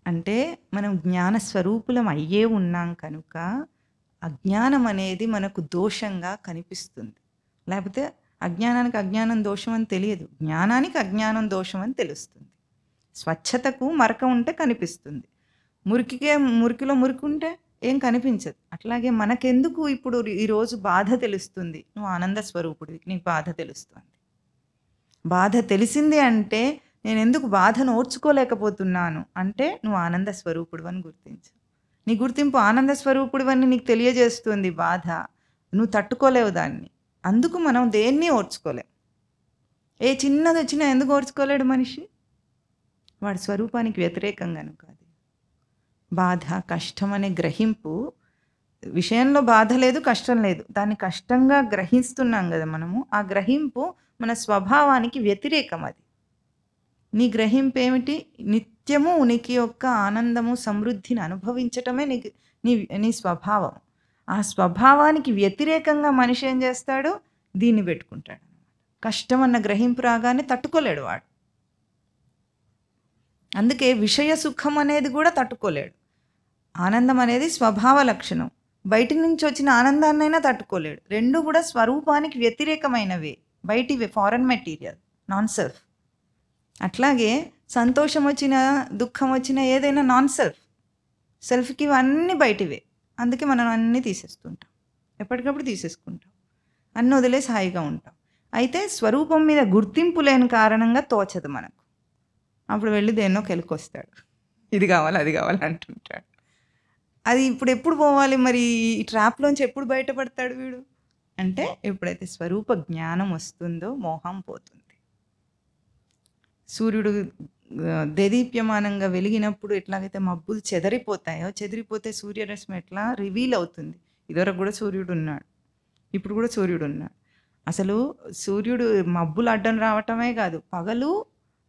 అంటే మనం జ్ఞాన స్వరూపులం అయ్యే ఉన్నాం కనుక అజ్ఞానం అనేది మనకు దోషంగా కనిపిస్తుంది. లేకపోతే అజ్ఞానానికి అజ్ఞానం దోషం అని తెలియదు. జ్ఞానానికి అజ్ఞానం దోషం అని తెలుస్తుంది. స్వచ్ఛతకు మరక ఉంటే కనిపిస్తుంది. మురికిలో మురికి ఉంటే ఏం కనిపించదు. అట్లాగే మనకెందుకు ఇప్పుడు ఈరోజు బాధ తెలుస్తుంది? నువ్వు ఆనంద స్వరూపుడివి, నీకు బాధ తెలుస్తుంది. బాధ తెలిసింది అంటే నేనెందుకు బాధను ఓర్చుకోలేకపోతున్నాను అంటే నువ్వు ఆనంద స్వరూపుడు అని గుర్తించు. నీ గుర్తింపు ఆనంద స్వరూపుడు అని నీకు తెలియజేస్తుంది బాధ. నువ్వు తట్టుకోలేవు దాన్ని. అందుకు మనం దేన్ని ఓర్చుకోలేం. ఏ చిన్నది వచ్చినా ఎందుకు ఓర్చుకోలేడు మనిషి? వాడి స్వరూపానికి వ్యతిరేకం కనుక. అది బాధ, కష్టం అనే గ్రహింపు విషయంలో బాధ లేదు, కష్టం లేదు. దాన్ని కష్టంగా గ్రహిస్తున్నాం కదా మనము. ఆ గ్రహింపు మన స్వభావానికి వ్యతిరేకం. అది నీ గ్రహింపు ఏమిటి? నిత్యము ఉనికి యొక్క ఆనందము సమృద్ధిని అనుభవించటమే నీ స్వభావం. ఆ స్వభావానికి వ్యతిరేకంగా మనిషి ఏం చేస్తాడు? దీన్ని పెట్టుకుంటాడు. కష్టం అన్న గ్రహింపు రాగానే తట్టుకోలేడు వాడు. అందుకే విషయ సుఖం అనేది కూడా తట్టుకోలేడు. ఆనందం అనేది స్వభావ లక్షణం. బయటి నుంచి వచ్చిన ఆనందాన్నైనా తట్టుకోలేడు. రెండు కూడా స్వరూపానికి వ్యతిరేకమైనవే, బయటివే, ఫారెన్ మెటీరియల్, నాన్ సెల్ఫ్. అట్లాగే సంతోషం వచ్చినా దుఃఖం వచ్చినా ఏదైనా నాన్ సెల్ఫ్. సెల్ఫ్కి ఇవన్నీ బయటివే. అందుకే మనం అన్నీ తీసేస్తుంటాం, ఎప్పటికప్పుడు తీసేసుకుంటాం, అన్నీ వదిలేసి హాయిగా ఉంటాం. అయితే స్వరూపం మీద గుర్తింపు లేని కారణంగా తోచదు మనకు. అప్పుడు వెళ్ళి దేన్నో కెలుకొస్తాడు, ఇది కావాలి అది కావాలి అంటుంటాడు. అది ఎప్పుడు పోవాలి మరి? ఈ ట్రాప్లోంచి ఎప్పుడు బయటపడతాడు వీడు అంటే ఎప్పుడైతే స్వరూప జ్ఞానం వస్తుందో మోహం పోతుంది. సూర్యుడు దేదీప్యమానంగా వెలిగినప్పుడు ఎట్లాగైతే మబ్బులు చెదిరిపోతాయో, చెదిరిపోతే సూర్యరశ్మి ఎట్లా రివీల్ అవుతుంది. ఇదివరకు కూడా సూర్యుడు ఉన్నాడు, ఇప్పుడు కూడా సూర్యుడు ఉన్నాడు. అసలు సూర్యుడు మబ్బులు అడ్డం రావటమే కాదు, పగలు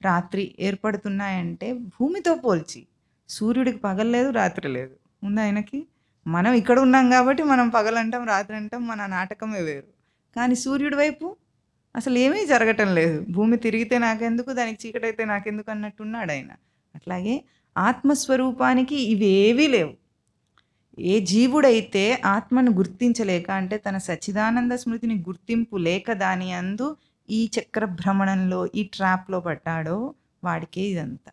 రాత్రి ఏర్పడుతున్నాయంటే భూమితో పోల్చి సూర్యుడికి పగలు లేదు, రాత్రి లేదు. ఉంది ఆయనకి. మనం ఇక్కడ ఉన్నాం కాబట్టి మనం పగలంటాం, రాత్రి అంటాం, మన నాటకమే వేరు. కానీ సూర్యుడి వైపు అసలు ఏమీ జరగటం లేదు. భూమి తిరిగితే నాకెందుకు, దానికి చీకటైతే నాకెందుకు అన్నట్టున్నాడు ఆయన. అట్లాగే ఆత్మస్వరూపానికి ఇవేవీ లేవు. ఏ జీవుడైతే ఆత్మను గుర్తించలేక, అంటే తన సచ్చిదానంద స్మృతిని గుర్తింపు లేక దాని అందు ఈ చక్ర భ్రమణంలో, ఈ ట్రాప్లో పడ్డాడో వాడికే ఇదంతా.